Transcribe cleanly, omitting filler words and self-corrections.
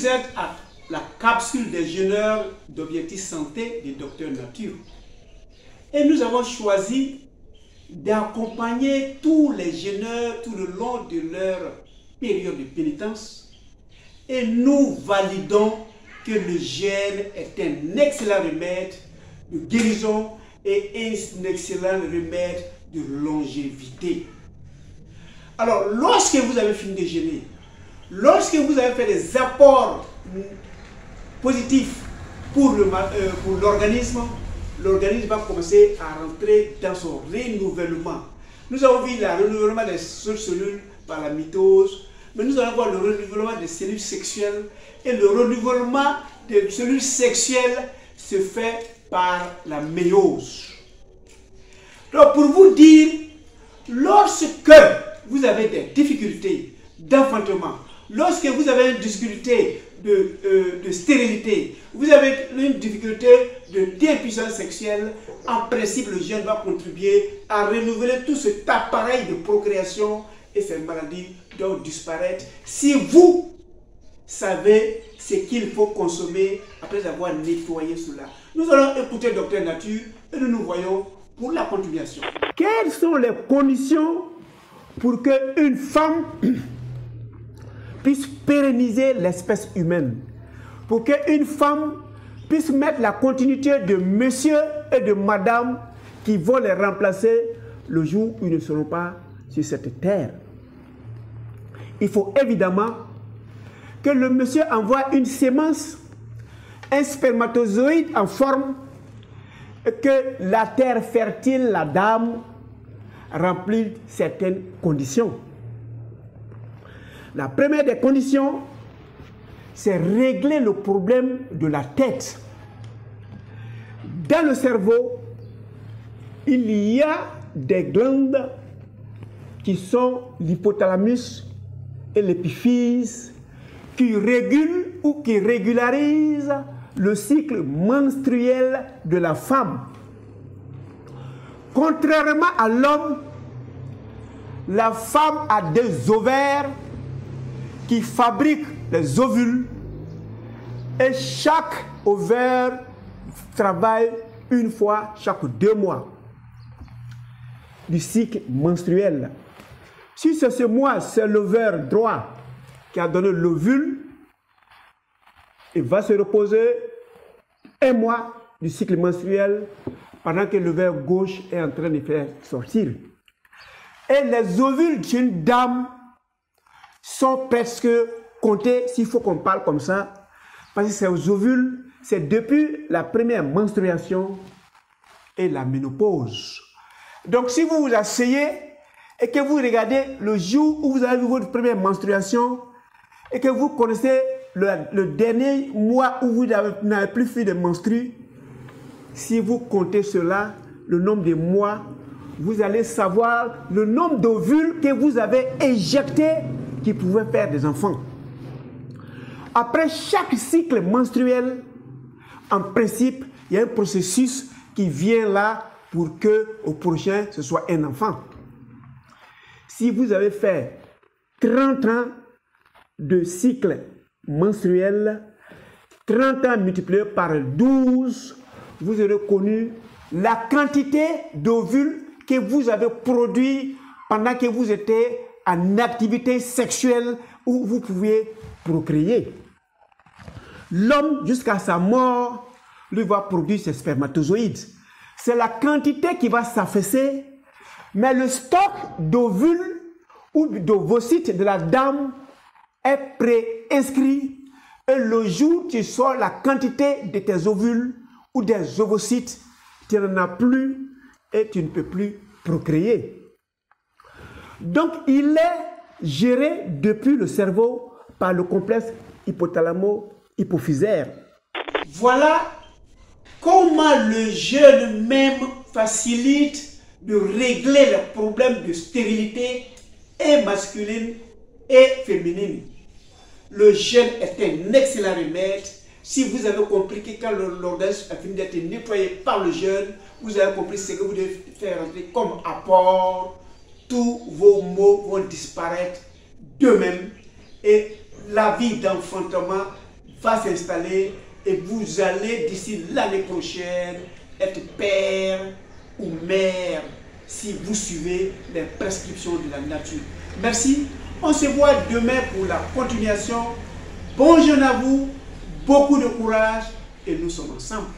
vous êtes à la capsule des jeûneurs d'Objectif Santé du Docteur Nature. Et nous avons choisi d'accompagner tous les jeûneurs tout le long de leur période de pénitence. Et nous validons que le jeûne est un excellent remède de guérison et un excellent remède de longévité. Alors, lorsque vous avez fini de jeûner, lorsque vous avez fait des apports positifs pour l'organisme, l'organisme va commencer à rentrer dans son renouvellement. Nous avons vu le renouvellement des cellules par la mitose, mais nous allons voir le renouvellement des cellules sexuelles. Et le renouvellement des cellules sexuelles se fait par la méiose. Donc, pour vous dire, lorsque vous avez des difficultés d'enfantement, lorsque vous avez une difficulté de stérilité, vous avez une difficulté d'impuissance sexuelle, en principe, le jeûne va contribuer à renouveler tout cet appareil de procréation et ces maladies doivent disparaître si vous savez ce qu'il faut consommer après avoir nettoyé cela. Nous allons écouter Docteur Nature et nous nous voyons pour la continuation. Quelles sont les conditions pour qu'une femme puisse pérenniser l'espèce humaine? Pour qu'une femme puisse mettre la continuité de monsieur et de madame qui vont les remplacer le jour où ils ne seront pas sur cette terre. Il faut évidemment que le monsieur envoie une sémence, un spermatozoïde en forme, et que la terre fertile, la dame, remplit certaines conditions. La première des conditions, c'est régler le problème de la tête. Dans le cerveau, il y a des glandes qui sont l'hypothalamus et l'épiphyse qui régulent ou qui régularisent le cycle menstruel de la femme. Contrairement à l'homme, la femme a des ovaires qui fabriquent les ovules et chaque ovaire travaille une fois chaque 2 mois du cycle menstruel. Si c'est ce mois, c'est l'ovaire droit qui a donné l'ovule, il va se reposer 1 mois du cycle menstruel pendant que l'ovaire gauche est en train de faire sortir. Et les ovules d'une dame sont presque comptés, s'il faut qu'on parle comme ça, parce que ces ovules, c'est depuis la première menstruation et la ménopause. Donc si vous vous asseyez et que vous regardez le jour où vous avez eu votre première menstruation et que vous connaissez le dernier mois où vous n'avez plus fait de menstrues, si vous comptez cela, le nombre de mois, vous allez savoir le nombre d'ovules que vous avez éjectés qui pouvaient faire des enfants. Après chaque cycle menstruel, en principe, il y a un processus qui vient là pour que au prochain, ce soit un enfant. Si vous avez fait 30 ans de cycle menstruel, 30 ans multiplié par 12, vous aurez connu la quantité d'ovules que vous avez produit pendant que vous étiez en activité sexuelle où vous pouviez procréer. L'homme, jusqu'à sa mort, lui va produire ses spermatozoïdes. C'est la quantité qui va s'affaisser, mais le stock d'ovules ou d'ovocytes de la dame est préinscrit. Et le jour où tu sors la quantité de tes ovules ou des ovocytes, tu n'en as plus et tu ne peux plus procréer. Donc, il est géré depuis le cerveau par le complexe hypothalamo-hypophysaire. Voilà comment le jeûne même facilite de régler les problèmes de stérilité et masculine et féminine. Le jeûne est un excellent remède. Si vous avez compris que quand l'organisme a fini d'être nettoyé par le jeûne, vous avez compris ce que vous devez faire rentrer comme apport, tous vos maux vont disparaître d'eux-mêmes et la vie d'enfantement va s'installer et vous allez d'ici l'année prochaine être père ou mère si vous suivez les prescriptions de la nature. Merci. On se voit demain pour la continuation. Bon jeûne à vous, beaucoup de courage et nous sommes ensemble.